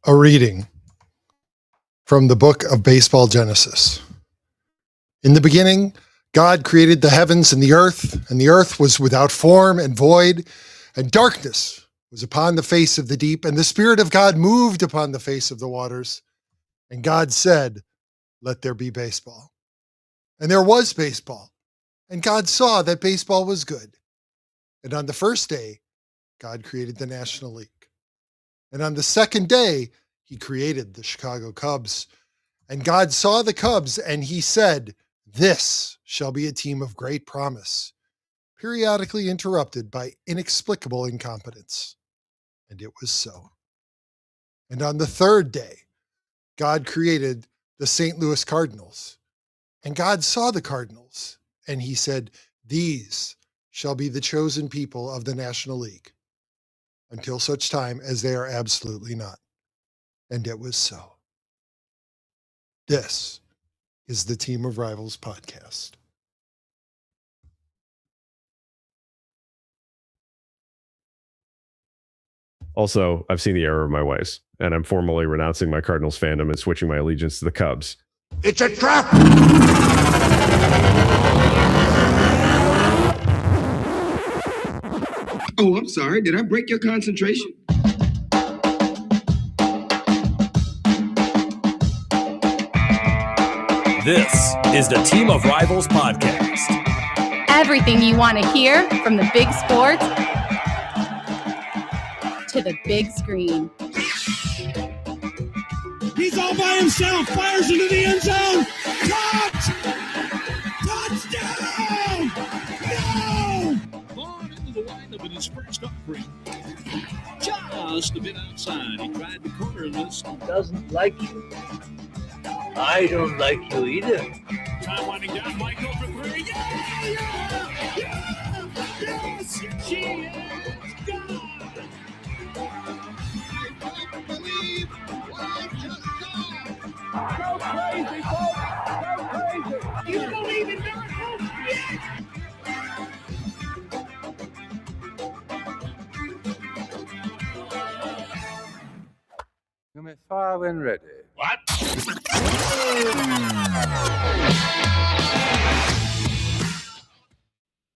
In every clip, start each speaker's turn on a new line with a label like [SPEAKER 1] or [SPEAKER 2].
[SPEAKER 1] A reading from the Book of Baseball Genesis. In the beginning, God created the heavens and the earth was without form and void, and darkness was upon the face of the deep, and the Spirit of God moved upon the face of the waters. And God said, "Let there be baseball." And there was baseball, and God saw that baseball was good. And on the first day, God created the National League. And on the second day, he created the Chicago Cubs. And God saw the Cubs, and he said, "This shall be a team of great promise, periodically interrupted by inexplicable incompetence." And it was so. And on the third day, God created the St. Louis Cardinals. And God saw the Cardinals, and he said, "These shall be the chosen people of the National League, until such time as they are absolutely not." And it was so. This is the Team of Rivals podcast.
[SPEAKER 2] Also, I've seen the error of my ways, and I'm formally renouncing my Cardinals fandom and switching my allegiance to the Cubs.
[SPEAKER 3] It's a trap!
[SPEAKER 4] Oh, I'm sorry. Did I break your concentration?
[SPEAKER 5] This is the Team of Rivals podcast.
[SPEAKER 6] Everything you want to hear from the big sports to the big screen.
[SPEAKER 7] He's all by himself, fires into the end zone. Caught! Touchdown! No!
[SPEAKER 8] Vaughn into the windup in his first offering. Just a bit outside. He tried the corner this.
[SPEAKER 9] Doesn't like you. I don't like you either.
[SPEAKER 8] Time winding down. Michael for three. Yeah! Yes! She is gone! I don't believe what I just saw.
[SPEAKER 7] Go crazy, folks! Go crazy!
[SPEAKER 8] You believe in miracles? Yes!
[SPEAKER 10] You may fire when ready.
[SPEAKER 8] What?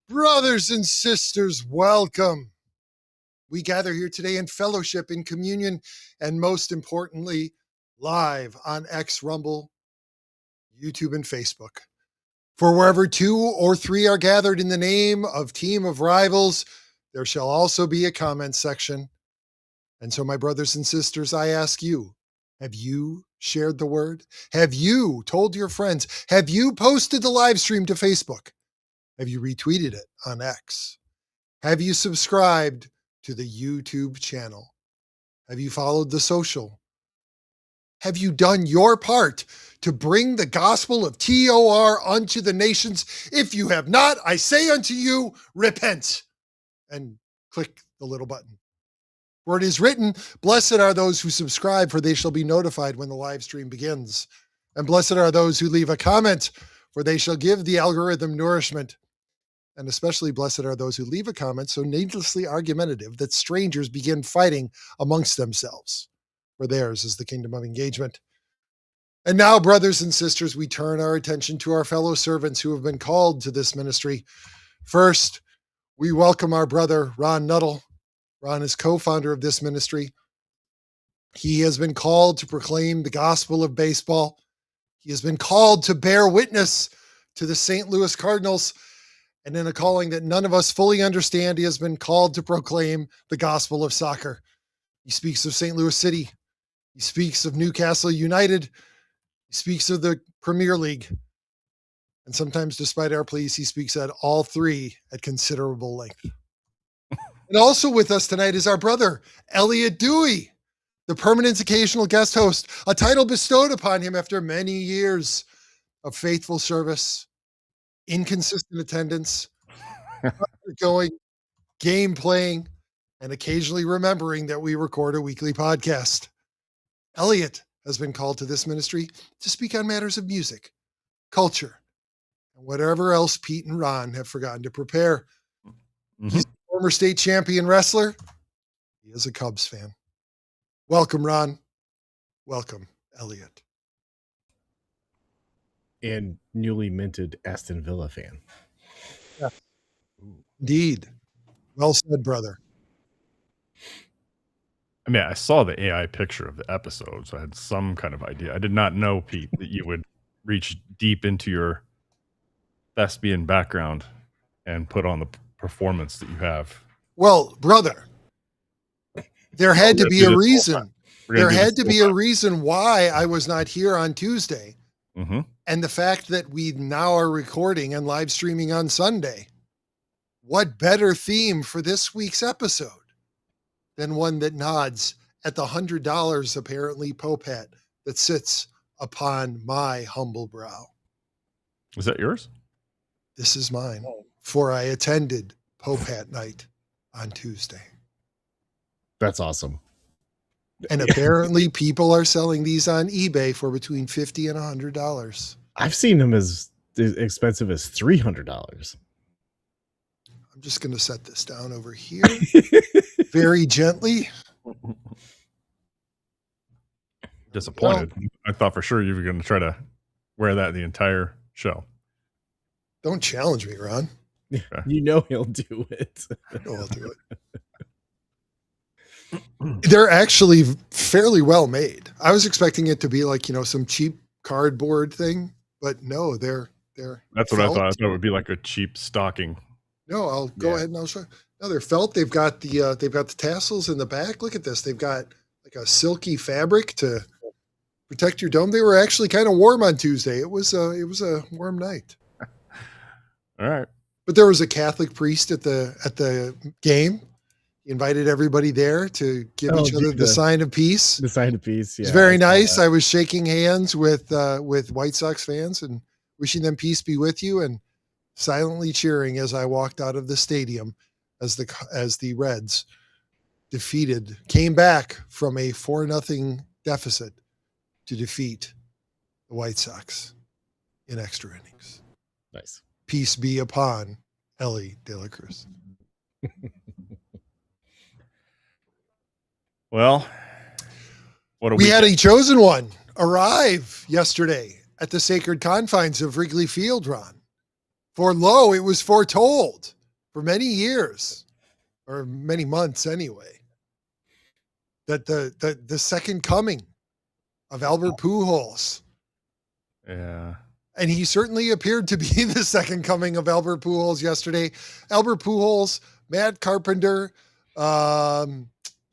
[SPEAKER 1] Brothers and sisters, welcome. We gather here today in fellowship, in communion, and most importantly, live on X, Rumble, YouTube, and Facebook. For wherever two or three are gathered in the name of Team of Rivals, there shall also be a comment section. And so, my brothers and sisters, I ask you, have you shared the word? Have you told your friends? Have you posted the live stream to Facebook? Have you retweeted it on X? Have you subscribed to the YouTube channel? Have you followed the social? Have you done your part to bring the gospel of ToR unto the nations? If you have not, I say unto you, repent and click the little button. For it is written, "Blessed are those who subscribe, for they shall be notified when the live stream begins. And blessed are those who leave a comment, for they shall give the algorithm nourishment. And especially blessed are those who leave a comment so needlessly argumentative that strangers begin fighting amongst themselves. For theirs is the kingdom of engagement." And now, brothers and sisters, we turn our attention to our fellow servants who have been called to this ministry. First, we welcome our brother, Ron Nuttall. Ron is co-founder of this ministry. He has been called to proclaim the gospel of baseball. He has been called to bear witness to the St. Louis Cardinals. And in a calling that none of us fully understand, he has been called to proclaim the gospel of soccer. He speaks of St. Louis City. He speaks of Newcastle United. He speaks of the Premier League. And sometimes, despite our pleas, he speaks at all three at considerable length. And also with us tonight is our brother, Elliott Dewey, the permanent occasional guest host, a title bestowed upon him after many years of faithful service, inconsistent attendance, going, game playing, and occasionally remembering that we record a weekly podcast. Elliott has been called to this ministry to speak on matters of music, culture, and whatever else Pete and Ron have forgotten to prepare. He's a former state champion wrestler. He is a Cubs fan. Welcome, Ron. Welcome, Elliott.
[SPEAKER 3] And newly minted Aston Villa fan.
[SPEAKER 1] Yeah. Indeed. Well said, brother.
[SPEAKER 11] I mean, I saw the AI picture of the episode, so I had some kind of idea. I did not know, Pete, that you would reach deep into your thespian background and put on the performance that you have.
[SPEAKER 1] Well, brother, there had to be a reason. There had to be a reason why I was not here on Tuesday.
[SPEAKER 11] Mm-hmm.
[SPEAKER 1] And the fact that we now are recording and live streaming on Sunday. What better theme for this week's episode than one that nods at the $100 apparently Pope hat that sits upon my humble brow?
[SPEAKER 11] Is that yours?
[SPEAKER 1] This is mine, for I attended Pope Hat Night on Tuesday.
[SPEAKER 3] That's awesome.
[SPEAKER 1] And apparently people are selling these on eBay for between $50 and $100.
[SPEAKER 3] I've seen them as expensive as $300.
[SPEAKER 1] I'm just going to set this down over here very gently.
[SPEAKER 11] Disappointed. Well, I thought for sure you were going to try to wear that the entire show.
[SPEAKER 1] Don't challenge me, Ron.
[SPEAKER 3] Okay. You know he'll do it.
[SPEAKER 1] I know I'll do it. They're actually fairly well made. I was expecting it to be like, some cheap cardboard thing, but no, they're
[SPEAKER 11] that's what felt. I thought. I thought it would be like a cheap stocking.
[SPEAKER 1] No, I'll go ahead and I'll show. No, they're felt. They've got the tassels in the back. Look at this. They've got like a silky fabric to protect your dome. They were actually kind of warm on Tuesday. It was a warm night.
[SPEAKER 11] All right.
[SPEAKER 1] But there was a Catholic priest at the game. He invited everybody there to give each other the sign of peace.
[SPEAKER 3] The sign of peace. Yeah,
[SPEAKER 1] it's very nice. I was shaking hands with White Sox fans and wishing them peace be with you, and silently cheering as I walked out of the stadium as the Reds came back from a 4-0 deficit to defeat the White Sox in extra innings.
[SPEAKER 3] Nice.
[SPEAKER 1] Peace be upon Ellie De La Cruz.
[SPEAKER 11] Well,
[SPEAKER 1] we had a chosen one arrive yesterday at the sacred confines of Wrigley Field, Ron. For lo, it was foretold for many years, or many months anyway, that the second coming of Albert Pujols.
[SPEAKER 11] Yeah.
[SPEAKER 1] And he certainly appeared to be the second coming of Albert Pujols yesterday. Albert Pujols, Matt Carpenter,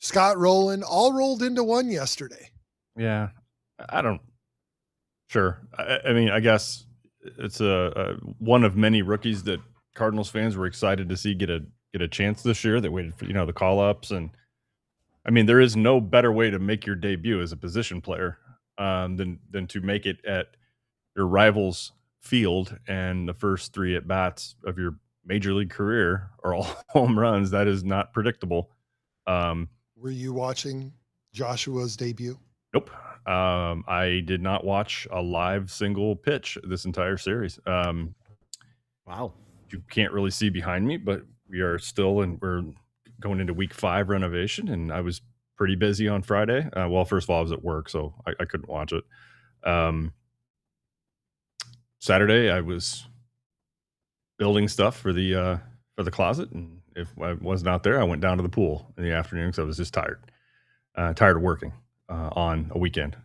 [SPEAKER 1] Scott Rowland, all rolled into one yesterday.
[SPEAKER 11] Yeah. Sure. I mean, I guess it's a one of many rookies that Cardinals fans were excited to see get a chance this year. They waited for, the call-ups. And I mean, there is no better way to make your debut as a position player than to make it at your rival's field, and the first 3 at-bats of your major league career are all home runs. That is not predictable.
[SPEAKER 1] Were you watching Joshua's debut?
[SPEAKER 11] Nope. I did not watch a live single pitch this entire series.
[SPEAKER 3] Wow.
[SPEAKER 11] You can't really see behind me, but we're going into week 5 renovation, and I was pretty busy on Friday. Well, first of all, I was at work, so I couldn't watch it. Saturday, I was building stuff for the closet, and if I wasn't out there, I went down to the pool in the afternoon because I was just tired of working on a weekend.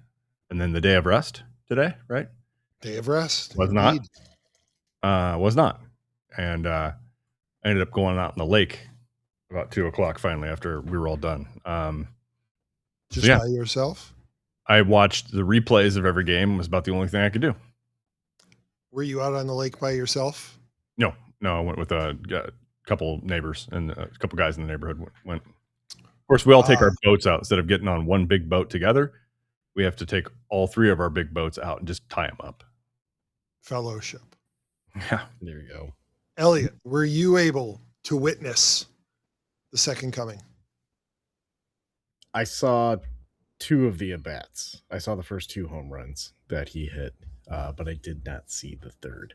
[SPEAKER 11] And then the day of rest today, right?
[SPEAKER 1] Day of rest.
[SPEAKER 11] Was not. And I ended up going out in the lake about 2:00 finally after we were all done.
[SPEAKER 1] Just by yourself?
[SPEAKER 11] I watched the replays of every game. It was about the only thing I could do.
[SPEAKER 1] Were you out on the lake by yourself?
[SPEAKER 11] No, I went with couple neighbors and a couple guys in the neighborhood went. Of course, we all take our boats out instead of getting on one big boat together. We have to take all 3 of our big boats out and just tie them up.
[SPEAKER 1] Fellowship.
[SPEAKER 11] Yeah,
[SPEAKER 3] there you go.
[SPEAKER 1] Elliott, were you able to witness the second coming?
[SPEAKER 3] I saw 2 of the at-bats. I saw the first 2 home runs that he hit, but I did not see the third.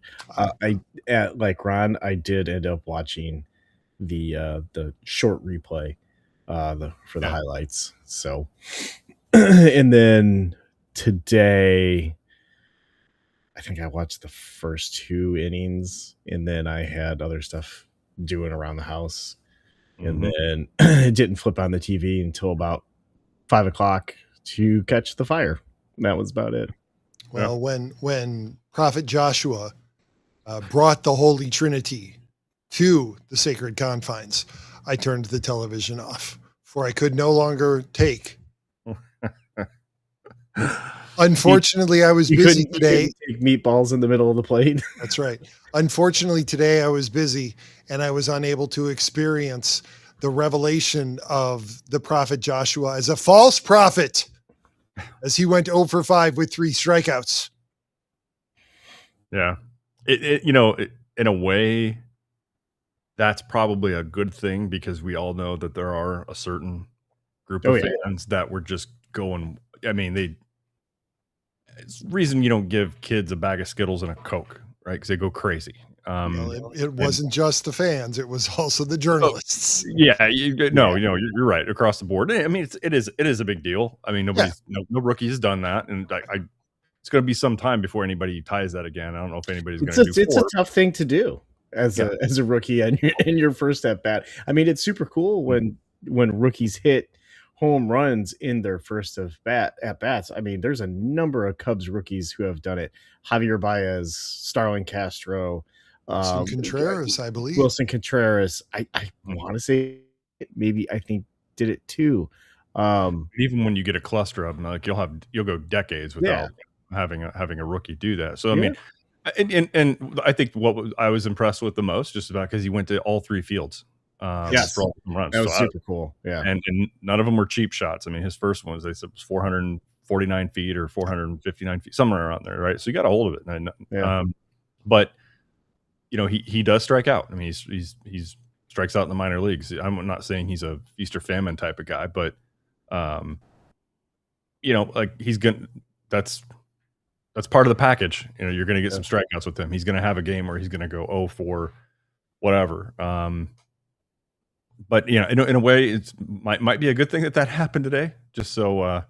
[SPEAKER 3] Like Ron, I did end up watching the short replay for the highlights. So, and then today, I think I watched the first 2 innings, and then I had other stuff doing around the house, and then it didn't flip on the TV until about 5 o'clock to catch the fire. That was about it.
[SPEAKER 1] Well, when Prophet Joshua brought the Holy Trinity to the sacred confines, I turned the television off, for I could no longer take. Unfortunately, I was busy today.
[SPEAKER 3] Take meatballs in the middle of the plate.
[SPEAKER 1] That's right. Unfortunately, today I was busy and I was unable to experience the revelation of the prophet Joshua as a false prophet, as he went 0 for 5 with 3 strikeouts.
[SPEAKER 11] Yeah. In a way, that's probably a good thing, because we all know that there are a certain group of fans that were just going. I mean, it's the reason you don't give kids a bag of Skittles and a Coke, right? Because they go crazy.
[SPEAKER 1] It wasn't just the fans; it was also the journalists.
[SPEAKER 11] Yeah, you're right across the board. I mean, it is a big deal. I mean, no rookie has done that, and it's going to be some time before anybody ties that again. I don't know if anybody's going to do.
[SPEAKER 3] It's a tough thing to do as a rookie and in your first at bat. I mean, it's super cool when rookies hit home runs in their first at bats. I mean, there's a number of Cubs rookies who have done it. Javier Baez, Starlin Castro,
[SPEAKER 1] Wilson Contreras, I believe.
[SPEAKER 3] Wilson Contreras. I want to say maybe I think did it too.
[SPEAKER 11] Even when you get a cluster of them, like you'll go decades without having a rookie do that. So I mean, and I think what I was impressed with the most, just about because he went to all 3 fields.
[SPEAKER 3] For all runs. That was super cool. Yeah,
[SPEAKER 11] and none of them were cheap shots. I mean, his first one they said was 449 feet or 459 feet, somewhere around there, right? So you got a hold of it. But he does strike out. I mean, he's strikes out in the minor leagues. I'm not saying he's a feast or famine type of guy, but like he's gonna. That's part of the package. You're going to get some strikeouts with him. He's going to have a game where he's going to go 0 for whatever. But in a way, it might be a good thing that happened today, just so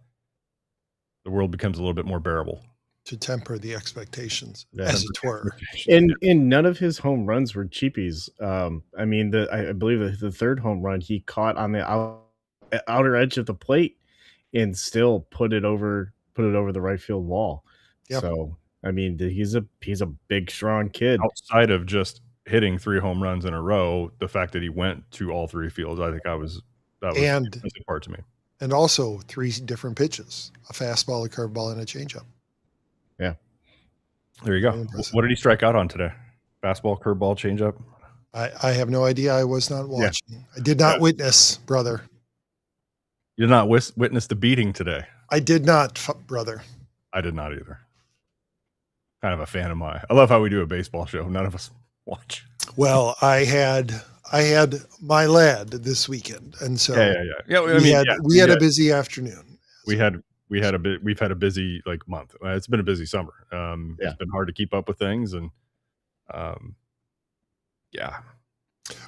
[SPEAKER 11] the world becomes a little bit more bearable.
[SPEAKER 1] To temper the expectations, as it were.
[SPEAKER 3] And none of his home runs were cheapies. I mean, I believe the third home run he caught on the outer edge of the plate and still put it over the right field wall. Yep. So I mean, he's a big, strong kid.
[SPEAKER 11] Outside of just hitting 3 home runs in a row, the fact that he went to all 3 fields, I think that was the impressive part to me.
[SPEAKER 1] And also 3 different pitches: a fastball, a curveball, and a changeup.
[SPEAKER 3] Yeah.
[SPEAKER 11] There you go. What did he strike out on today? Fastball, curveball, changeup?
[SPEAKER 1] I have no idea. I was not watching. Yeah. I did not witness, brother.
[SPEAKER 11] You did not witness the beating today?
[SPEAKER 1] I did not, brother.
[SPEAKER 11] I did not either. Kind of a fan of mine. I love how we do a baseball show. None of us watch.
[SPEAKER 1] Well, I had my lad this weekend, and so we had a busy afternoon.
[SPEAKER 11] We've had a busy month. It's been a busy summer. It's been hard to keep up with things, and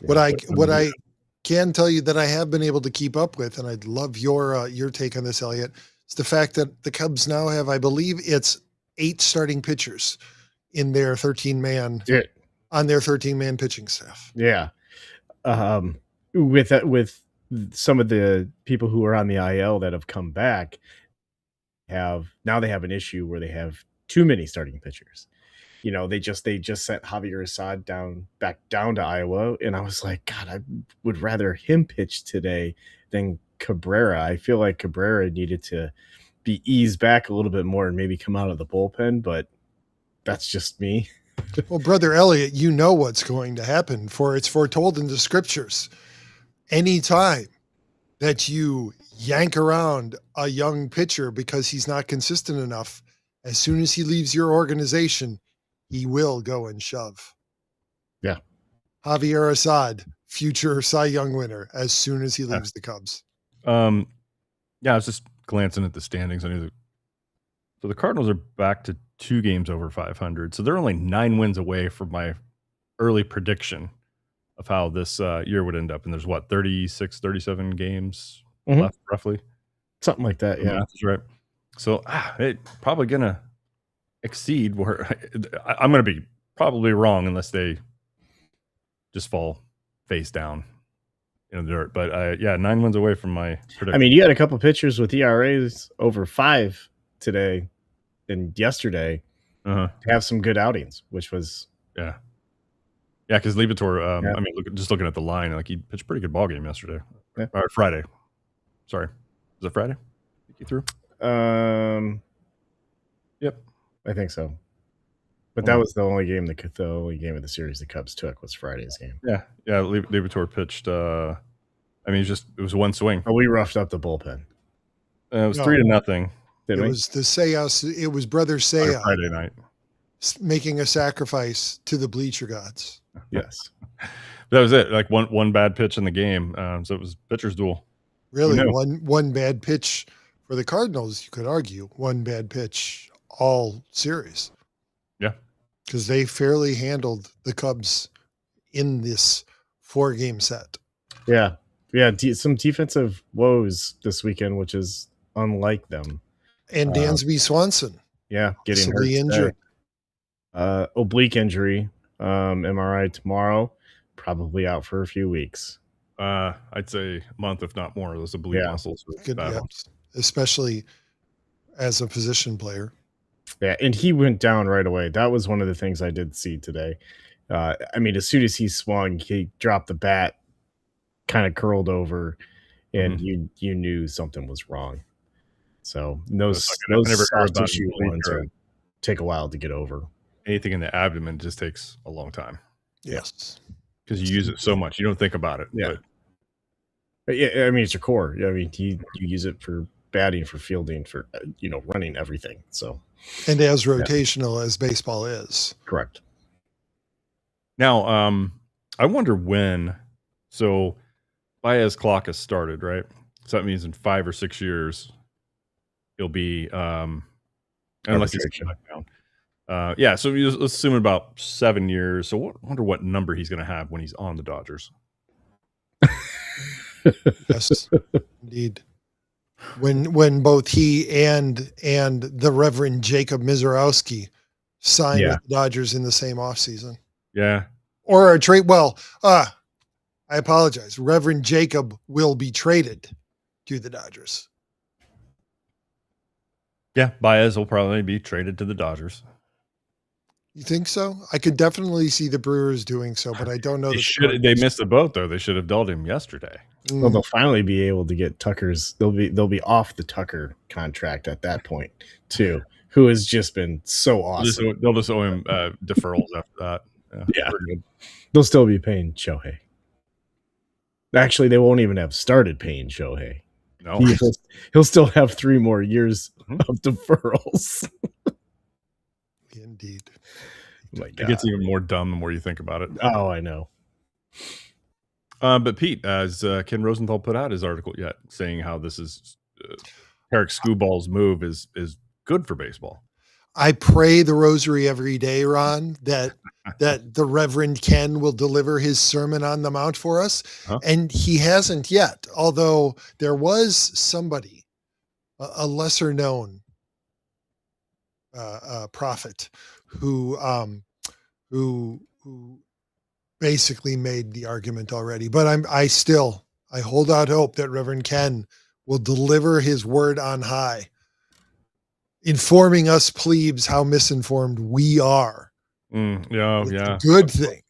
[SPEAKER 1] What I can tell you that I have been able to keep up with, and I'd love your take on this, Elliott, is the fact that the Cubs now have, I believe it's 8 starting pitchers in their 13-man on their 13-man pitching staff.
[SPEAKER 3] Yeah. With some of the people who are on the IL that have come back, they have an issue where they have too many starting pitchers. They just sent Javier Assad back down to Iowa, and I was like, God, I would rather him pitch today than Cabrera. I feel like Cabrera needed to be eased back a little bit more and maybe come out of the bullpen, but that's just me.
[SPEAKER 1] Well, Brother Elliott, you know what's going to happen, for it's foretold in the scriptures. Anytime that you yank around a young pitcher because he's not consistent enough, as soon as he leaves your organization, he will go and shove.
[SPEAKER 3] Yeah.
[SPEAKER 1] Javier Assad, future Cy Young winner, as soon as he leaves the Cubs.
[SPEAKER 11] Yeah, I was just glancing at the standings. So the Cardinals are back to 2 games over 500. So they're only 9 wins away from my early prediction of how this year would end up. And there's 36, 37 games left, roughly.
[SPEAKER 3] Something like that, yeah.
[SPEAKER 11] That's right. So it's probably going to exceed where I'm going to be probably wrong unless they just fall face down in the dirt. But 9 wins away from my prediction.
[SPEAKER 3] I mean, you had a couple pitchers with ERAs over 5 today and yesterday have some good outings, which was
[SPEAKER 11] because Libator, I mean, looking at the line, like he pitched a pretty good ball game yesterday. Or Friday. Sorry. Was it Friday? He threw?
[SPEAKER 3] Yep. I think so. But that was the only game of the series the Cubs took was Friday's game.
[SPEAKER 11] Yeah. Libator pitched I mean, it was one swing.
[SPEAKER 3] Oh, we roughed up the bullpen.
[SPEAKER 11] It was 3-0.
[SPEAKER 1] It was the Sayas. It was Brother Saya
[SPEAKER 11] Friday night
[SPEAKER 1] making a sacrifice to the bleacher gods.
[SPEAKER 3] Yes.
[SPEAKER 11] That was it. Like one bad pitch in the game. So it was pitcher's duel.
[SPEAKER 1] Really, one bad pitch for the Cardinals, you could argue. One bad pitch all series.
[SPEAKER 11] Yeah.
[SPEAKER 1] Because they fairly handled the Cubs in this 4-game set.
[SPEAKER 3] Yeah. Yeah. Some defensive woes this weekend, which is unlike them.
[SPEAKER 1] And Dansby Swanson.
[SPEAKER 3] Yeah. Getting
[SPEAKER 1] hurt injured.
[SPEAKER 3] Oblique injury. MRI tomorrow. Probably out for a few weeks.
[SPEAKER 11] I'd say a month, if not more. Those oblique muscles.
[SPEAKER 1] Especially as a position player.
[SPEAKER 3] Yeah, and he went down right away. That was one of the things I did see today. I mean, as soon as he swung, he dropped the bat, kind of curled over, and you knew something was wrong. So those soft tissue ones take a while to get over.
[SPEAKER 11] Anything in the abdomen just takes a long time.
[SPEAKER 1] Yes.
[SPEAKER 11] Because you use it so much. You don't think about it.
[SPEAKER 3] Yeah. But yeah, I mean, it's your core. I mean, you use it for batting, for fielding, for, running everything. So.
[SPEAKER 1] And as rotational as baseball is.
[SPEAKER 3] Correct.
[SPEAKER 11] Now, I wonder when. So Baez clock has started, right? So that means in 5 or 6 years, he'll be, unless he's back down. So let's assume about 7 years. So I wonder what number he's going to have when he's on the Dodgers.
[SPEAKER 1] Yes, indeed. When both he and the Reverend Jacob Mizorowski signed with the Dodgers in the same offseason.
[SPEAKER 11] Yeah.
[SPEAKER 1] Or a trade. Well, I apologize. Reverend Jacob will be traded to the Dodgers.
[SPEAKER 11] Yeah, Baez will probably be traded to the Dodgers.
[SPEAKER 1] You think so? I could definitely see the Brewers doing so, but I don't know.
[SPEAKER 11] They missed the boat though. They should have dealt him yesterday.
[SPEAKER 3] Well, they'll finally be able to get Tucker's. They'll be off the Tucker contract at that point too, who has just been so awesome.
[SPEAKER 11] They'll just owe him deferrals after that.
[SPEAKER 3] Yeah. They'll still be paying Shohei. Actually, they won't even have started paying Shohei.
[SPEAKER 11] No,
[SPEAKER 3] he'll still have 3 more years of deferrals.
[SPEAKER 1] Indeed.
[SPEAKER 11] It gets even more dumb the more you think about it.
[SPEAKER 3] Oh, I know.
[SPEAKER 11] But Pete, as Ken Rosenthal put out his article saying how this is Eric Skubal's move is good for baseball.
[SPEAKER 1] I pray the rosary every day, Ron, that the Reverend Ken will deliver his Sermon on the Mount for us. And he hasn't yet, although there was somebody, a lesser known prophet who basically made the argument already. But I hold out hope that Reverend Ken will deliver his word on high, informing us plebes how misinformed we are.
[SPEAKER 11] Yeah.
[SPEAKER 1] Good thing.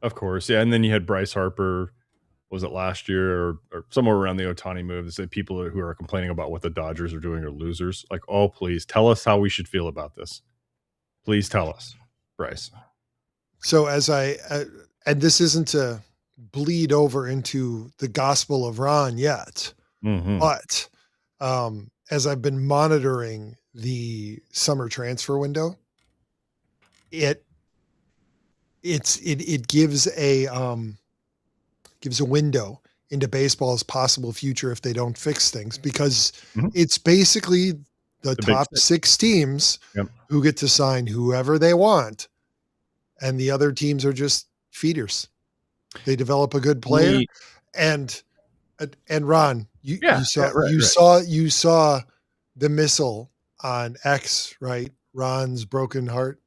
[SPEAKER 11] Of course. Yeah. And then you had Bryce Harper, was it last year or somewhere around the Ohtani move, that said people who are complaining about what the Dodgers are doing are losers. Like, oh, please tell us how we should feel about this. Please tell us, Bryce.
[SPEAKER 1] So as and this isn't to bleed over into the Gospel of Ron yet, but as I've been monitoring the summer transfer window, it gives a window into baseball's possible future if they don't fix things, because it's basically the top 6 teams who get to sign whoever they want, and the other teams are just feeders. They develop a good player, and Ron, you saw the missile on X, right? Ron's broken heart.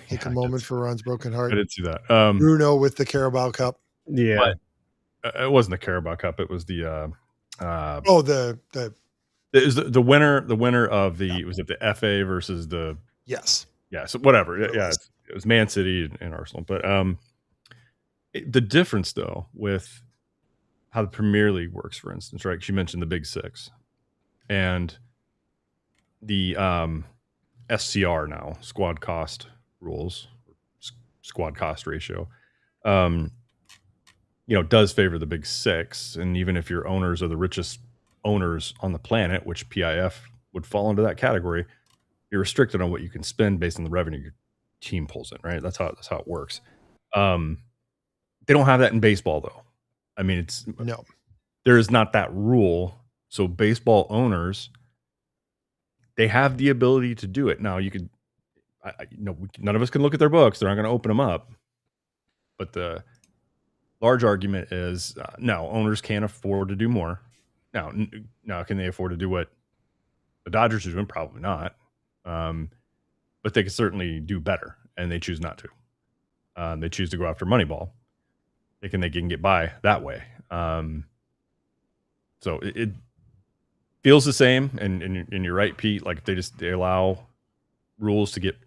[SPEAKER 1] Take a moment for Ron's broken heart.
[SPEAKER 11] I didn't see that.
[SPEAKER 1] Bruno with the Carabao Cup.
[SPEAKER 3] Yeah.
[SPEAKER 11] It wasn't the Carabao Cup. It was the
[SPEAKER 1] it was
[SPEAKER 11] the winner of the was it the FA versus the so whatever. It was Man City and Arsenal. But the difference though with how the Premier League works, for instance, right? You mentioned the Big Six and the SCR now, squad cost rules, squad cost ratio, does favor the Big Six. And even if your owners are the richest owners on the planet, which PIF would fall into that category, you're restricted on what you can spend based on the revenue your team pulls in, right? That's how it works. They don't have that in baseball though. I mean, there is not that rule. So baseball owners, they have the ability to do it. Now you could, none of us can look at their books. They're not going to open them up. But the large argument is no, owners can't afford to do more. Now, can they afford to do what the Dodgers are doing? Probably not. But they can certainly do better, and they choose not to. They choose to go after Moneyball. They can get by that way. So it feels the same, and you're right, Pete. Like they allow rules to get.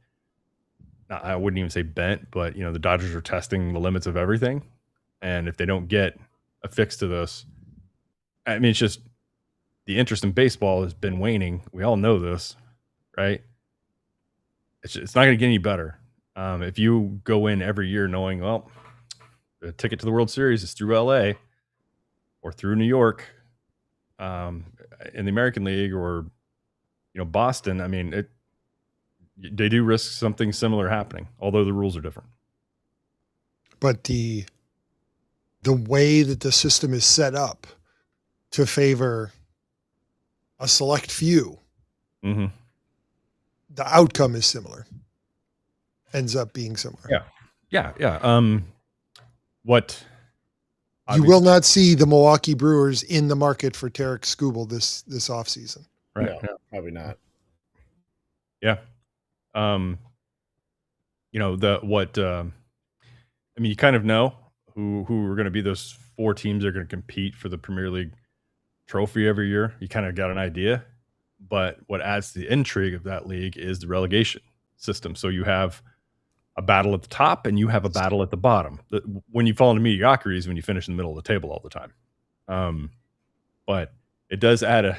[SPEAKER 11] I wouldn't even say bent, but the Dodgers are testing the limits of everything, and if they don't get a fix to this, I mean, it's just the interest in baseball has been waning. We all know this, right? It's not going to get any better. If you go in every year knowing, well, the ticket to the World Series is through LA or through New York, in the American League or Boston, I mean, they do risk something similar happening, although the rules are different.
[SPEAKER 1] But the way that the system is set up to favor a select few, the outcome is similar. Ends up being similar.
[SPEAKER 11] Yeah. What
[SPEAKER 1] you will not see the Milwaukee Brewers in the market for Tarek Skubal this offseason.
[SPEAKER 11] Right.
[SPEAKER 3] No, probably not.
[SPEAKER 11] Yeah. You kind of know who are going to be those 4 teams that are going to compete for the Premier League trophy every year. You kind of got an idea, but what adds to the intrigue of that league is the relegation system. So you have a battle at the top and you have a battle at the bottom. When you fall into mediocrity is when you finish in the middle of the table all the time. But it does add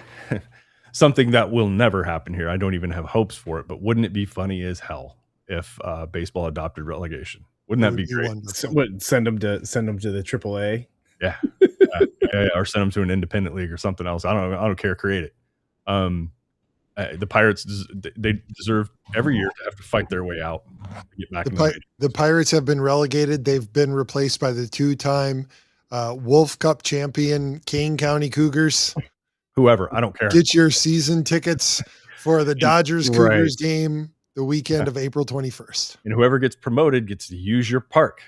[SPEAKER 11] something that will never happen here. I don't even have hopes for it, but wouldn't it be funny as hell if baseball adopted relegation? Wouldn't that be great?
[SPEAKER 3] Send them to the AAA.
[SPEAKER 11] Yeah. Or send them to an independent league or something else. I don't care. Create it. The Pirates, they deserve every year to have to fight their way out to get back.
[SPEAKER 1] The Pirates have been relegated. They've been replaced by the 2-time Wolf Cup champion Kane County Cougars.
[SPEAKER 11] Whoever, I don't care.
[SPEAKER 1] Get your season tickets for the Dodgers Cougars game the weekend of April 21st.
[SPEAKER 11] And whoever gets promoted gets to use your park.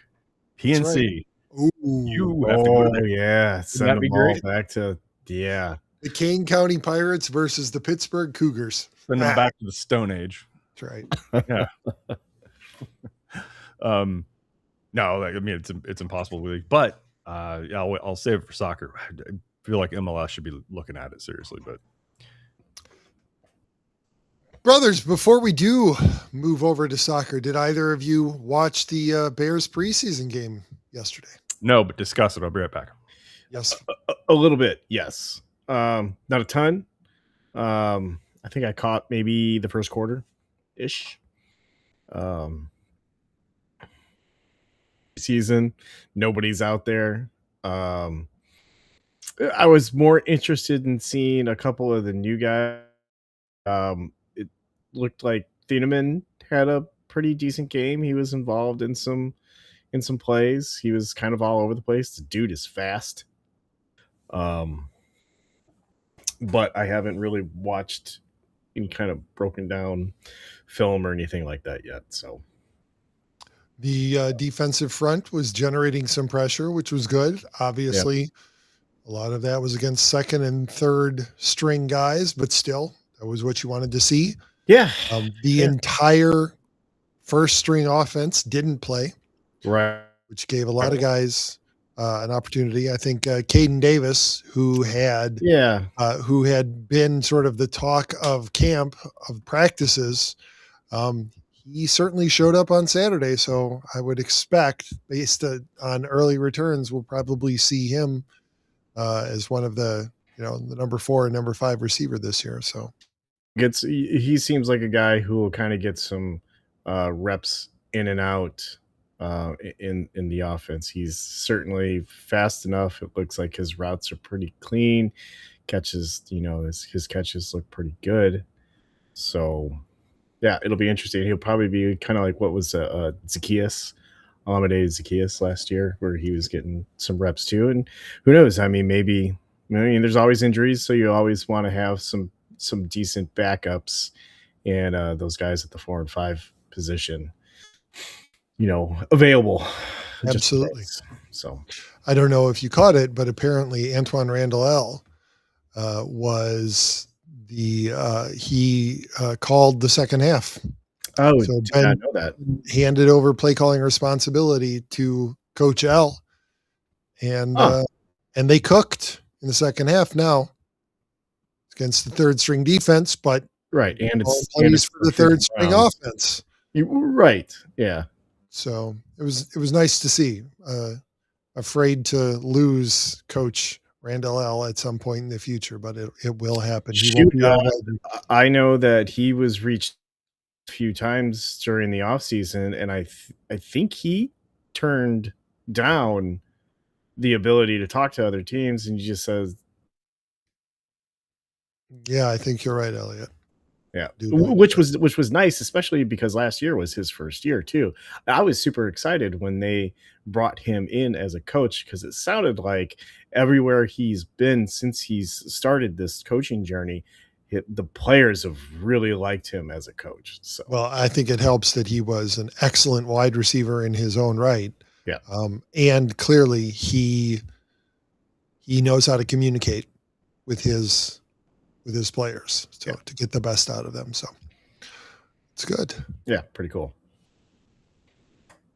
[SPEAKER 11] PNC.
[SPEAKER 1] Right. Ooh.
[SPEAKER 11] You have to go there.
[SPEAKER 3] Yeah.
[SPEAKER 11] Send them all
[SPEAKER 3] back to
[SPEAKER 1] the Kane County Pirates versus the Pittsburgh Cougars.
[SPEAKER 11] Send them back to the Stone Age.
[SPEAKER 1] That's right.
[SPEAKER 11] Yeah. No, I mean it's impossible really, but I'll save it for soccer. I feel like MLS should be looking at it seriously, but
[SPEAKER 1] brothers, before we do move over to soccer, did either of you watch the Bears preseason game yesterday?
[SPEAKER 11] No, but discuss it. I'll be right back.
[SPEAKER 1] Yes,
[SPEAKER 3] a little bit. Yes, not a ton. I think I caught maybe the first quarter ish. season. Nobody's out there. I was more interested in seeing a couple of the new guys. It looked like Thieneman had a pretty decent game. He was involved in some plays. He was kind of all over the place. The dude is fast. But I haven't really watched any kind of broken down film or anything like that yet. So
[SPEAKER 1] the defensive front was generating some pressure, which was good. Obviously, a lot of that was against second and third string guys, but still, that was what you wanted to see.
[SPEAKER 3] Yeah.
[SPEAKER 1] The entire first string offense didn't play,
[SPEAKER 3] right,
[SPEAKER 1] which gave a lot of guys an opportunity. I think Caden Davis, who had been sort of the talk of camp, of practices, he certainly showed up on Saturday. So I would expect, based on early returns, we'll probably see him as one of the number 4 and number 5 receiver this year. So
[SPEAKER 3] he seems like a guy who will kind of get some reps in and out in the offense. He's certainly fast enough. It looks like his routes are pretty clean. Catches, his catches look pretty good. So yeah, it'll be interesting. He'll probably be kind of like what was Zacchaeus, Alameda Zacchaeus last year, where he was getting some reps too. And who knows? I mean, there's always injuries, so you always want to have some decent backups, and those guys at the 4 and 5 position, available.
[SPEAKER 1] Absolutely.
[SPEAKER 3] So
[SPEAKER 1] I don't know if you caught it, but apparently Antoine Randall was he called the second half.
[SPEAKER 3] Oh,
[SPEAKER 1] so
[SPEAKER 3] did not know that.
[SPEAKER 1] Handed over play calling responsibility to Coach L, and they cooked in the second half. Now against the third string defense, but
[SPEAKER 3] right, and it's
[SPEAKER 1] for the third string offense.
[SPEAKER 3] Right, yeah.
[SPEAKER 1] So it was nice to see. Afraid to lose Coach Randall L at some point in the future, but it will happen.
[SPEAKER 3] I know that he was reached a few times during the offseason, and I think he turned down the ability to talk to other teams, and he just says,
[SPEAKER 1] "Yeah, I think you're right, Elliott."
[SPEAKER 3] Yeah, which was nice, especially because last year was his first year too. I was super excited when they brought him in as a coach, because it sounded like everywhere he's been since he's started this coaching journey, the players have really liked him as a coach. So,
[SPEAKER 1] well, I think it helps that he was an excellent wide receiver in his own right.
[SPEAKER 3] Yeah,
[SPEAKER 1] and clearly he knows how to communicate with his players to get the best out of them. So it's good.
[SPEAKER 3] Yeah, pretty cool.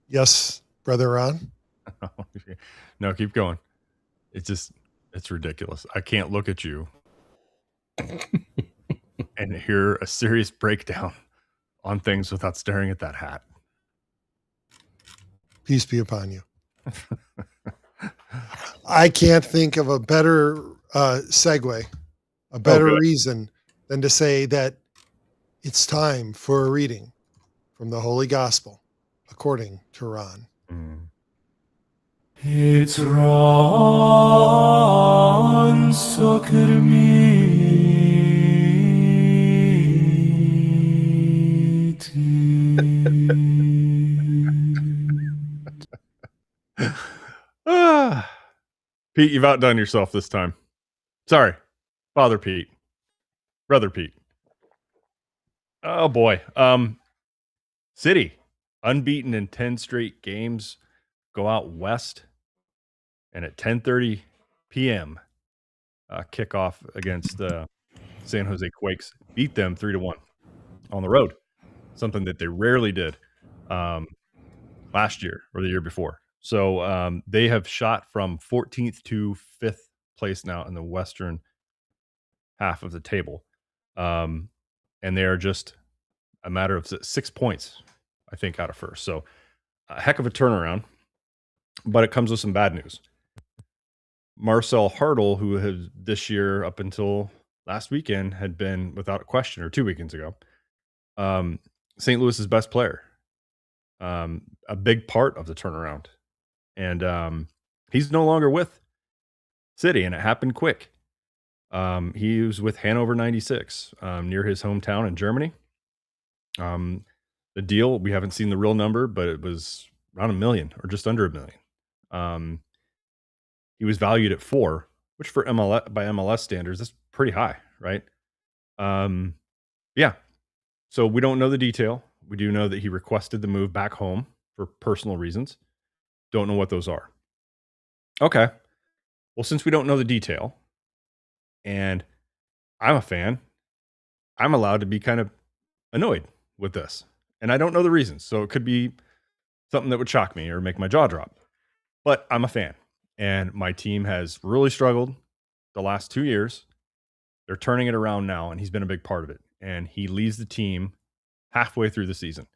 [SPEAKER 1] Yes, Brother Ron?
[SPEAKER 11] No, keep going. It's ridiculous. I can't look at you and hear a serious breakdown on things without staring at that hat.
[SPEAKER 1] Peace be upon you. I can't think of a better segue, a better reason than to say that it's time for a reading from the Holy Gospel according to Ron.
[SPEAKER 8] It's Ron Soccer
[SPEAKER 11] Pete, you've outdone yourself this time. Sorry. Father Pete. Brother Pete. Oh boy. City, unbeaten in 10 straight games, go out west, and at 10:30 p.m. Kickoff against the San Jose Quakes, beat them 3-1 on the road. Something that they rarely did last year or the year before. So they have shot from 14th to 5th place now in the western half of the table. And they are just a matter of 6 points, I think, out of first. So a heck of a turnaround, but it comes with some bad news. Marcel Hartle, who has this year up until last weekend had been without a question, or 2 weekends ago, St. Louis's best player, a big part of the turnaround And he's no longer with City, and it happened quick. He was with Hannover 96, near his hometown in Germany. The deal, we haven't seen the real number, but it was around $1 million or just under $1 million. He was valued at 4, which for MLS, by MLS standards, that's pretty high, right? Yeah. So we don't know the detail. We do know that he requested the move back home for personal reasons. Don't know what those are. Okay. Well, since we don't know the detail, and I'm a fan, I'm allowed to be kind of annoyed with this. And I don't know the reasons. So it could be something that would shock me or make my jaw drop. But I'm a fan. And my team has really struggled the last 2 years. They're turning it around now, and he's been a big part of it. And he leads the team halfway through the season.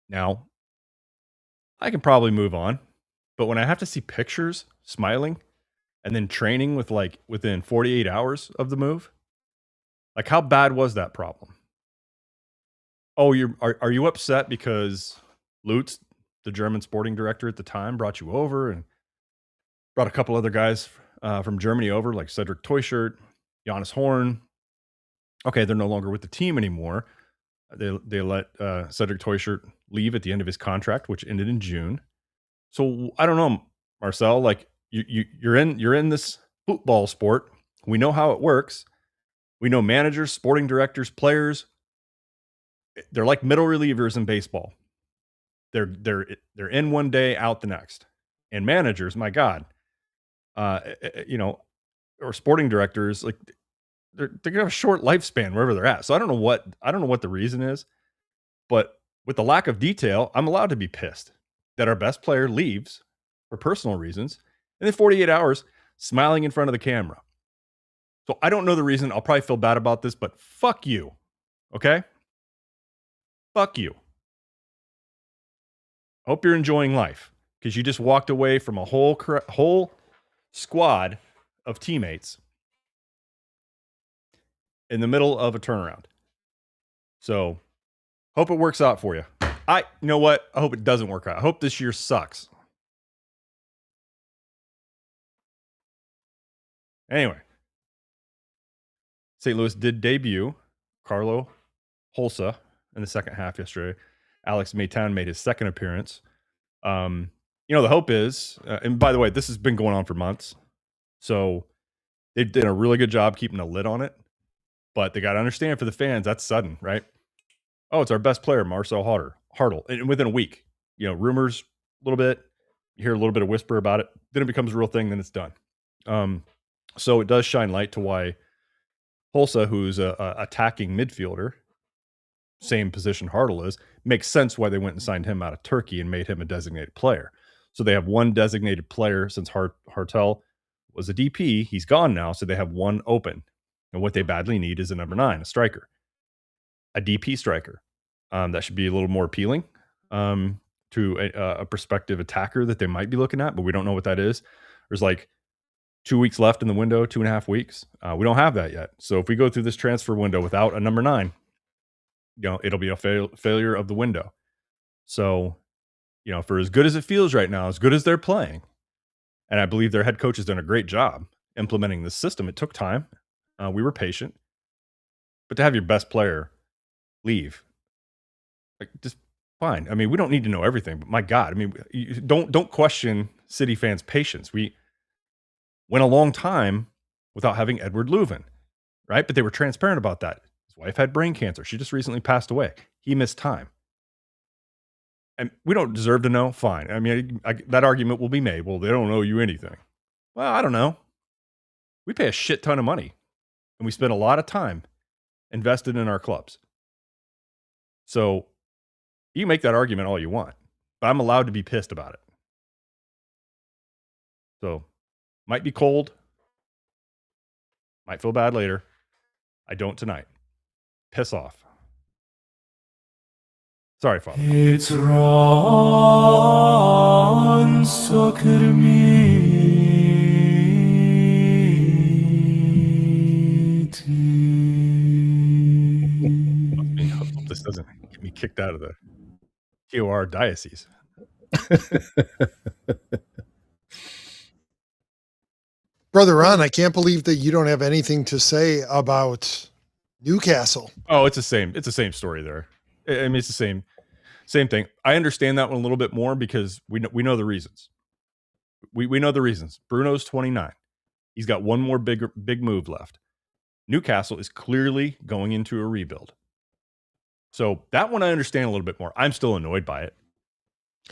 [SPEAKER 11] Now, I can probably move on. But when I have to see pictures smiling and then training with like within 48 hours of the move, like how bad was that problem? Oh, are you upset because Lutz, the German sporting director at the time, brought you over and brought a couple other guys from Germany over, like Cedric Teuchert, Johannes Horn. Okay, they're no longer with the team anymore. They let Cedric Teuchert leave at the end of his contract, which ended in June. So I don't know, Marcel. Like you're in this football sport. We know how it works. We know managers, sporting directors, players. They're like middle relievers in baseball. They're in one day, out the next. And managers, my God, or sporting directors, like they're gonna have a short lifespan wherever they're at. So I don't know what the reason is, but with the lack of detail, I'm allowed to be pissed that our best player leaves for personal reasons, and then 48 hours smiling in front of the camera. So I don't know the reason. I'll probably feel bad about this, but fuck you. Okay? Fuck you. Hope you're enjoying life because you just walked away from a whole squad of teammates in the middle of a turnaround. So hope it works out for you. You know what? I hope it doesn't work out. I hope this year sucks. Anyway, St. Louis did debut Carlo Holsa in the second half yesterday. Alex Maytown made his second appearance. The hope is, and by the way, this has been going on for months. So they did a really good job keeping a lid on it. But they got to understand for the fans, that's sudden, right? Oh, it's our best player, Marcel Hartl. And within a week, rumors a little bit. You hear a little bit of whisper about it. Then it becomes a real thing. Then it's done. So it does shine light to why Holsa, who's a attacking midfielder, same position Hartl is, makes sense why they went and signed him out of Turkey and made him a designated player. So they have one designated player since Hartl was a DP. He's gone now, so they have one open. And what they badly need is a number 9, a striker, a DP striker. That should be a little more appealing to a prospective attacker that they might be looking at, but we don't know what that is. There's like 2 weeks left in the window, 2.5 weeks. We don't have that yet. So if we go through this transfer window without a number 9, it'll be a failure of the window. So, for as good as it feels right now, as good as they're playing, and I believe their head coach has done a great job implementing this system. It took time. We were patient. But to have your best player leave, just fine. I mean, we don't need to know everything, but my God, I mean, don't question City fans' patience. We went a long time without having Edward Leuven, right? But they were transparent about that. His wife had brain cancer. She just recently passed away. He missed time. And we don't deserve to know. Fine. I mean, that argument will be made. Well, they don't owe you anything. Well, I don't know. We pay a shit ton of money, and we spend a lot of time invested in our clubs. So you can make that argument all you want, but I'm allowed to be pissed about it. So might be cold. Might feel bad later. I don't tonight. Piss off. Sorry, Father.
[SPEAKER 12] It's Ron Soccer
[SPEAKER 11] Hope this doesn't get me kicked out of the TOR diocese.
[SPEAKER 1] Brother Ron, I can't believe that you don't have anything to say about Newcastle.
[SPEAKER 11] Oh, it's the same. It's the same story there. I mean, it's the same thing. I understand that one a little bit more because we know the reasons. We know the reasons. Bruno's 29. He's got one more big move left. Newcastle is clearly going into a rebuild. So that one I understand a little bit more. I'm still annoyed by it.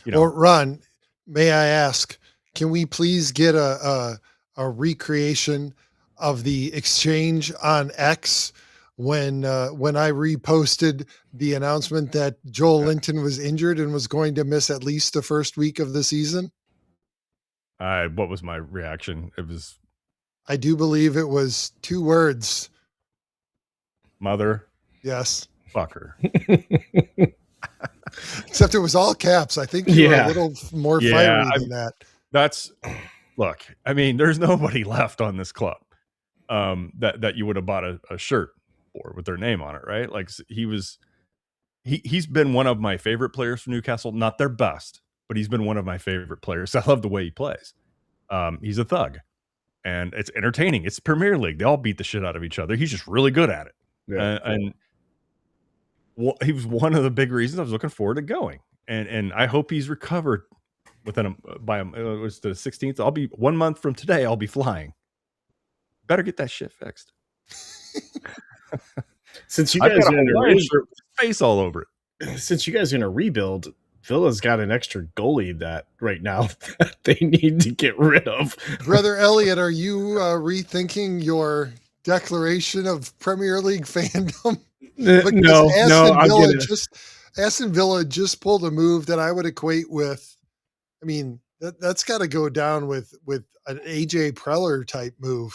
[SPEAKER 1] Well, Ron, may I ask, can we please get a recreation of the exchange on X when I reposted the announcement that Joel Linton was injured and was going to miss at least the first week of the season?
[SPEAKER 11] What was my reaction?
[SPEAKER 1] I do believe it was 2 words.
[SPEAKER 11] Mother.
[SPEAKER 1] Yes.
[SPEAKER 11] Fucker.
[SPEAKER 1] Except it was all caps. I think you were a little more fiery than that.
[SPEAKER 11] Look, I mean, there's nobody left on this club that you would have bought a shirt for with their name on it, right? Like he's been one of my favorite players for Newcastle, not their best, but he's been one of my favorite players. I love the way he plays. He's a thug and it's entertaining. It's Premier League. They all beat the shit out of each other. He's just really good at it. Yeah. And he was one of the big reasons I was looking forward to going. And I hope he's recovered within it was the 16th. I'll be 1 month from today. I'll be flying. Better get that shit fixed.
[SPEAKER 3] Since you guys are in a rebuild,
[SPEAKER 11] face all over it.
[SPEAKER 3] Since you guys are in a rebuild, Villa's got an extra goalie that right now that they need to get rid of.
[SPEAKER 1] Brother Elliott, are you rethinking your declaration of Premier League fandom?
[SPEAKER 3] No,
[SPEAKER 1] Aston Villa just pulled a move that I would equate with. I mean, that's got to go down with an AJ Preller type move.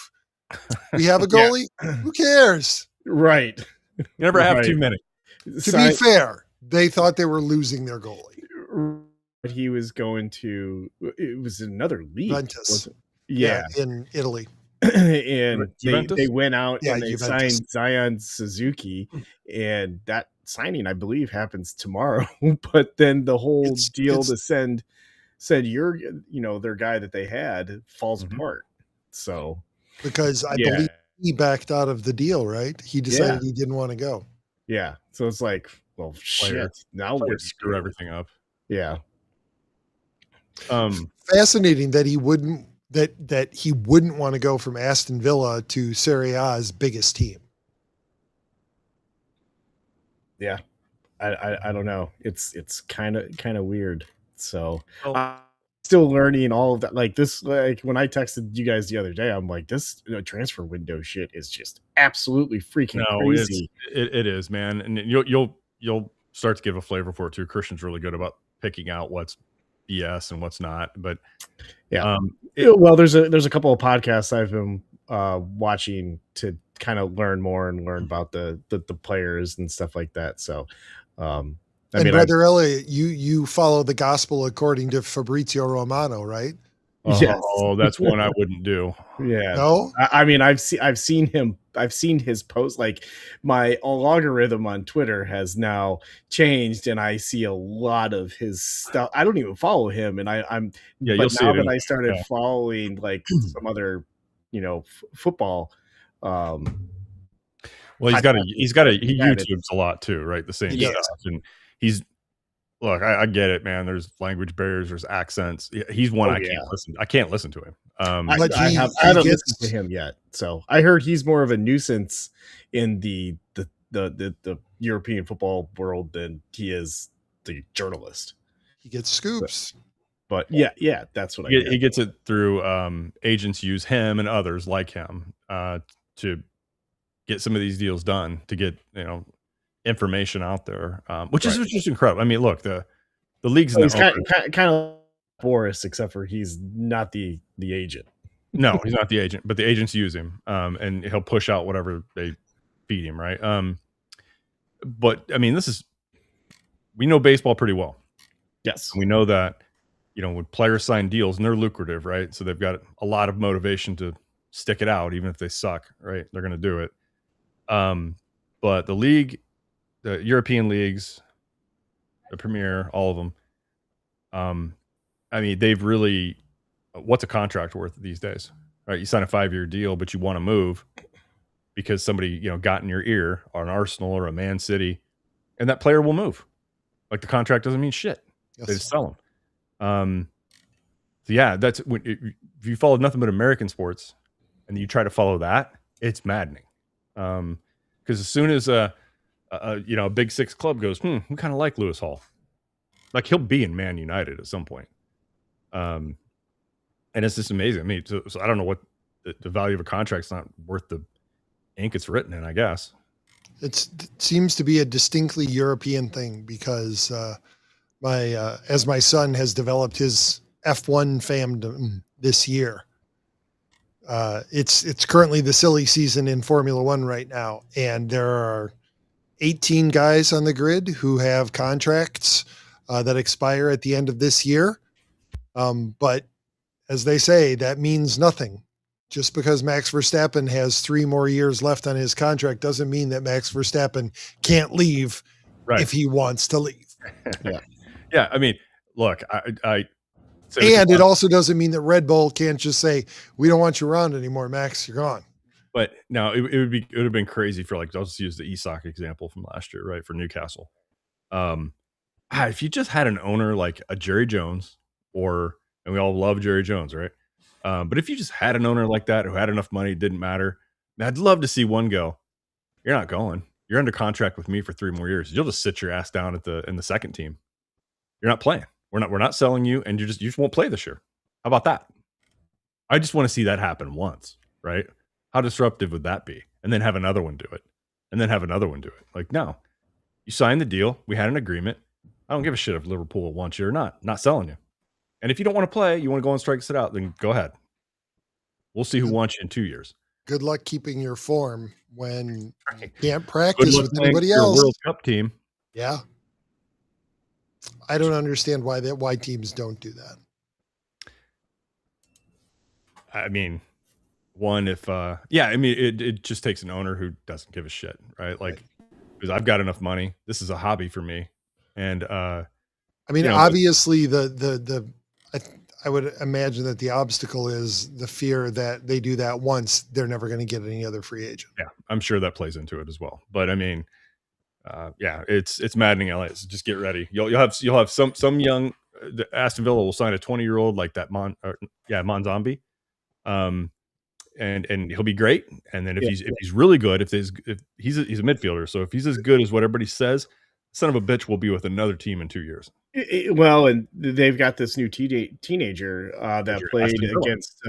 [SPEAKER 1] We have a goalie. Who cares?
[SPEAKER 3] Right.
[SPEAKER 11] You never have too many.
[SPEAKER 1] To be fair, they thought they were losing their goalie.
[SPEAKER 3] He was going to. It was another league.
[SPEAKER 1] Juventus.
[SPEAKER 3] Yeah,
[SPEAKER 1] in Italy.
[SPEAKER 3] And they went out and they
[SPEAKER 1] Juventus.
[SPEAKER 3] signed Zion Suzuki, and that signing I believe happens tomorrow. But then the whole deal to said their guy that they had falls apart. So
[SPEAKER 1] because I believe he backed out of the deal, right? He decided he didn't want to go.
[SPEAKER 3] Yeah, so it's like, well, shit. Now we're
[SPEAKER 11] screw everything up.
[SPEAKER 3] Yeah.
[SPEAKER 1] Fascinating that he wouldn't. That he wouldn't want to go from Aston Villa to Serie A's biggest team.
[SPEAKER 3] Yeah, I don't know. It's kind of weird. So I'm still learning all of that. Like when I texted you guys the other day, I'm like, this transfer window shit is just absolutely freaking crazy.
[SPEAKER 11] It is, man, and you'll start to give a flavor for it too. Christian's really good about picking out what's BS and what's not, but
[SPEAKER 3] well, there's a couple of podcasts I've been watching to kind of learn more and learn about the players and stuff like that. So
[SPEAKER 1] Brother Elliott, you follow the gospel according to Fabrizio Romano, right?
[SPEAKER 3] Yes.
[SPEAKER 11] Oh, that's one I wouldn't do.
[SPEAKER 3] Yeah.
[SPEAKER 1] No?
[SPEAKER 3] I mean, I've seen his post. Like my algorithm on Twitter has now changed, and I see a lot of his stuff. I don't even follow him, and
[SPEAKER 11] you'll see
[SPEAKER 3] now
[SPEAKER 11] it
[SPEAKER 3] that I started following like some other, football.
[SPEAKER 11] Well, he YouTubes a lot too, right? The same stuff, and I get it, man. There's language barriers, there's accents. He's one I can't listen to him.
[SPEAKER 3] I haven't listened to him yet. So I heard he's more of a nuisance in the European football world than he is the journalist.
[SPEAKER 1] He gets scoops.
[SPEAKER 3] But yeah, that's what
[SPEAKER 11] he gets it through agents use him and others like him to get some of these deals done, to get information out there, which is just incredible. I mean, look, the league's
[SPEAKER 3] kind of Boris, except for he's not the agent.
[SPEAKER 11] No, he's not the agent, but the agents use him, and he'll push out whatever they feed him, right? But I mean, we know baseball pretty well.
[SPEAKER 3] Yes,
[SPEAKER 11] and we know that when players sign deals and they're lucrative, right? So they've got a lot of motivation to stick it out, even if they suck, right? They're going to do it. But the league, the European leagues, the Premier, all of them, I mean, they've really, what's a contract worth these days? Right? You sign a 5-year deal, but you want to move because somebody, got in your ear, or an Arsenal or a Man City, and that player will move. Like, the contract doesn't mean shit.
[SPEAKER 1] Yes.
[SPEAKER 11] They just sell them. So yeah, that's when if you follow nothing but American sports and you try to follow that, it's maddening. Because as soon as a Big Six club goes, we kind of like Lewis Hall, like he'll be in Man United at some point. And it's just amazing. I mean, so I don't know what the value of a contract's not worth the ink it's written in, I guess.
[SPEAKER 1] It seems to be a distinctly European thing because as my son has developed his F1 fandom this year, it's currently the silly season in Formula One right now, and there are 18 guys on the grid who have contracts that expire at the end of this year. But as they say, that means nothing. Just because Max Verstappen has 3 more years left on his contract doesn't mean that Max Verstappen can't leave if he wants to leave.
[SPEAKER 11] Yeah. I mean, look, I
[SPEAKER 1] and it also doesn't mean that Red Bull can't just say, we don't want you around anymore, Max, you're gone.
[SPEAKER 11] But no, it would have been crazy for, like, I'll just use the Isak example from last year, right? For Newcastle. If you just had an owner like a Jerry Jones, and we all love Jerry Jones, right? But if you just had an owner like that who had enough money, it didn't matter. I'd love to see one go, you're not going. You're under contract with me for 3 more years. You'll just sit your ass down in the second team. You're not playing. We're not selling you, and you just won't play this year. How about that? I just want to see that happen once, right? How disruptive would that be? And then have another one do it. And then have another one do it. Like, no. You signed the deal. We had an agreement. I don't give a shit if Liverpool wants you or not. Not selling you. And if you don't want to play, you want to go on strike, sit out, then go ahead. We'll see who wants you in 2 years.
[SPEAKER 1] Good luck keeping your form when you can't practice with anybody
[SPEAKER 11] your
[SPEAKER 1] else.
[SPEAKER 11] World Cup team.
[SPEAKER 1] Yeah. I don't understand why teams don't do that.
[SPEAKER 11] I mean, it just takes an owner who doesn't give a shit, right? Like, because I've got enough money. This is a hobby for me. And
[SPEAKER 1] obviously I would imagine that the obstacle is the fear that they do that once, they're never going to get any other free agent.
[SPEAKER 11] Yeah, I'm sure that plays into it as well. But I mean, it's maddening, LA. So just get ready. You'll have some young Aston Villa will sign a 20-year-old like that Monzambi, and he'll be great. And then if he's really good, if he's a midfielder, so if he's as good as what everybody says, son of a bitch will be with another team in 2 years.
[SPEAKER 3] Well, and they've got this new teenager that played against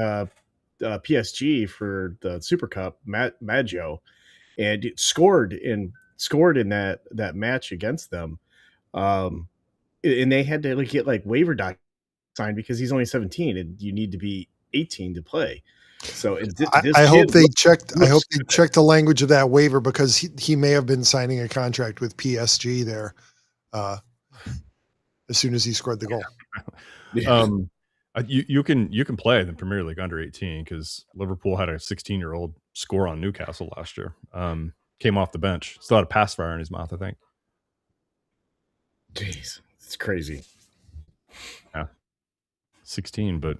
[SPEAKER 3] PSG for the Super Cup, Maggio, and it scored in that match against them. And they had to get waiver doc signed because he's only 17 and you need to be 18 to play. So
[SPEAKER 1] I hope they checked the language of that waiver, because he may have been signing a contract with PSG there as soon as he scored the goal.
[SPEAKER 11] You can play in the Premier League under 18 because Liverpool had a 16-year-old score on Newcastle last year. Came off the bench, still had a pass fire in his mouth, I think.
[SPEAKER 3] Jeez, it's crazy.
[SPEAKER 11] Yeah, 16, but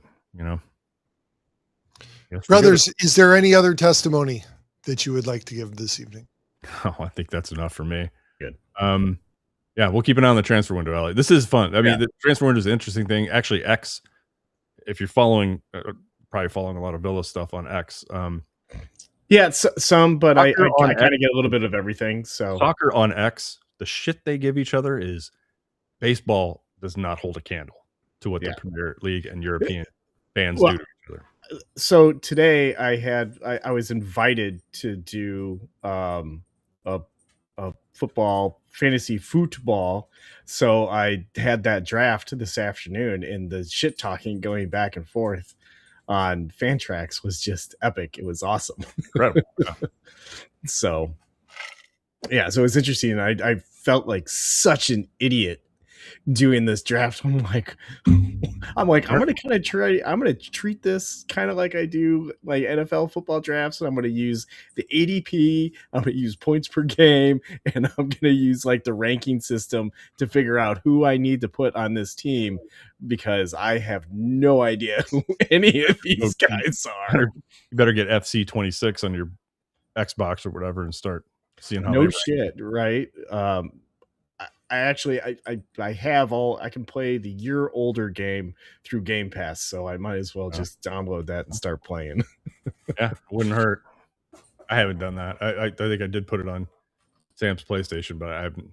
[SPEAKER 1] Brothers, is there any other testimony that you would like to give this evening?
[SPEAKER 11] Oh, I think that's enough for me.
[SPEAKER 3] Good.
[SPEAKER 11] Yeah, we'll keep an eye on the transfer window, Elliott. This is fun. I mean, the transfer window is an interesting thing. Actually, X, if you're probably following a lot of Villa stuff on X.
[SPEAKER 3] Yeah, some, but I kind of get a little bit of everything. So
[SPEAKER 11] soccer on X, the shit they give each other is baseball does not hold a candle to what the Premier League and European fans do to each other.
[SPEAKER 3] So today I was invited to do a fantasy football. So I had that draft this afternoon, and the shit talking going back and forth on Fantrax was just epic. It was awesome.
[SPEAKER 11] Incredible.
[SPEAKER 3] So it was interesting. I felt like such an idiot doing this draft. I'm like, I'm gonna treat this kind of like I do like NFL football drafts, and I'm gonna use the ADP, I'm gonna use points per game, and I'm gonna use like the ranking system to figure out who I need to put on this team, because I have no idea who any of these guys are.
[SPEAKER 11] You better get FC 26 on your Xbox or whatever and start seeing how
[SPEAKER 3] No
[SPEAKER 11] they
[SPEAKER 3] shit, right? I actually I have all, I can play the year older game through Game Pass, so I might as well just download that and start playing.
[SPEAKER 11] Yeah, it wouldn't hurt. I haven't done that. I think I did put it on Sam's PlayStation, but I haven't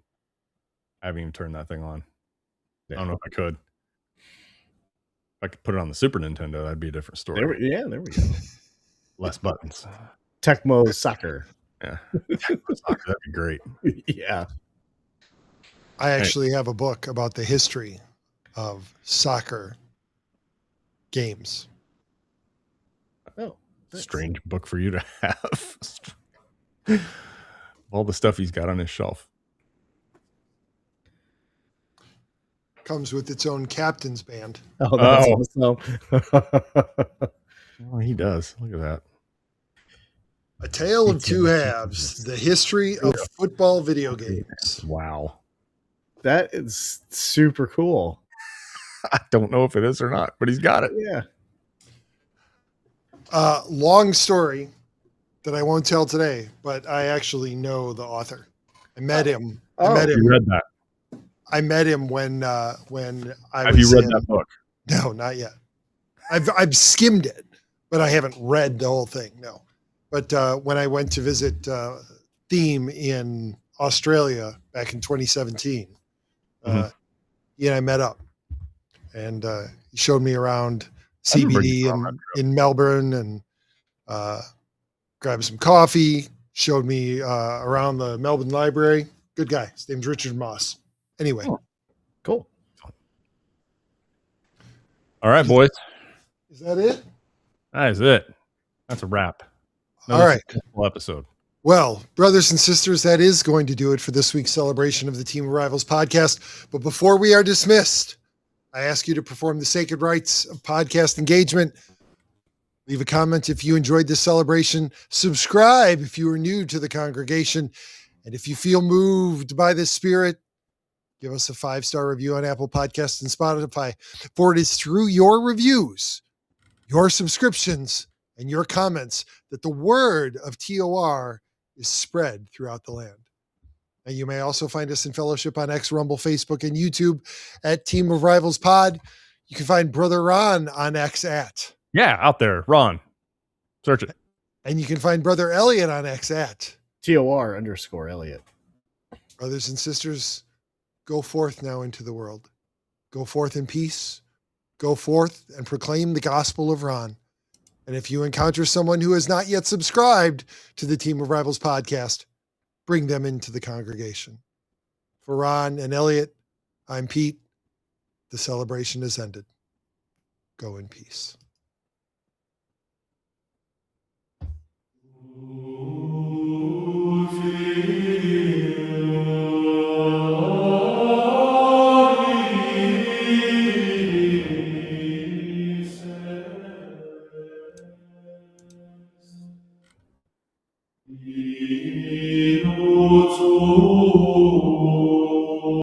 [SPEAKER 11] even turned that thing on. I don't know if I could. If I could put it on the Super Nintendo, that'd be a different story.
[SPEAKER 3] There we go.
[SPEAKER 11] Less buttons.
[SPEAKER 3] Tecmo Soccer.
[SPEAKER 11] Yeah. Tecmo Soccer, that'd be great.
[SPEAKER 3] Yeah.
[SPEAKER 1] I actually have a book about the history of soccer games.
[SPEAKER 3] Oh,
[SPEAKER 11] strange book for you to have. All the stuff he's got on his shelf.
[SPEAKER 1] Comes with its own captain's band.
[SPEAKER 3] Oh, that's awesome.
[SPEAKER 11] Oh, he does. Look at that.
[SPEAKER 1] A Tale of Two Halves, the history of football video games.
[SPEAKER 11] Wow.
[SPEAKER 3] That is super cool.
[SPEAKER 11] I don't know if it is or not, but he's got it.
[SPEAKER 3] Yeah.
[SPEAKER 1] Long story that I won't tell today, but I actually know the author. I met him.
[SPEAKER 11] You read that?
[SPEAKER 1] I met him when I
[SPEAKER 11] Have you read that book?
[SPEAKER 1] No, not yet. I've skimmed it, but I haven't read the whole thing. No. But when I went to visit Theme in Australia back in 2017, he and I met up, and he showed me around CBD in Melbourne, and grabbed some coffee, showed me around the Melbourne Library. Good guy. His name's Richard Moss. Anyway.
[SPEAKER 3] Cool.
[SPEAKER 11] All right, boys.
[SPEAKER 1] Is that it?
[SPEAKER 11] That is it. That's a wrap.
[SPEAKER 1] All right.
[SPEAKER 11] Episode.
[SPEAKER 1] Well, brothers and sisters, that is going to do it for this week's celebration of the Team of Rivals podcast. But before we are dismissed, I ask you to perform the sacred rites of podcast engagement. Leave a comment if you enjoyed this celebration. Subscribe if you are new to the congregation. And if you feel moved by this spirit, give us a 5-star review on Apple Podcasts and Spotify. For it is through your reviews, your subscriptions, and your comments that the word of TOR is spread throughout the land. And you may also find us in fellowship on X, Rumble, Facebook, and YouTube at Team of Rivals Pod. You can find Brother Ron on X at.
[SPEAKER 11] Yeah, out there. Ron. Search it.
[SPEAKER 1] And you can find Brother Elliott on X at.
[SPEAKER 3] TOR_Elliott.
[SPEAKER 1] Brothers and sisters, go forth now into the world. Go forth in peace. Go forth and proclaim the gospel of Ron. And if you encounter someone who has not yet subscribed to the Team of Rivals podcast, bring them into the congregation. For Ron and Elliott, I'm Pete. The celebration is ended. Go in peace.
[SPEAKER 12] Ino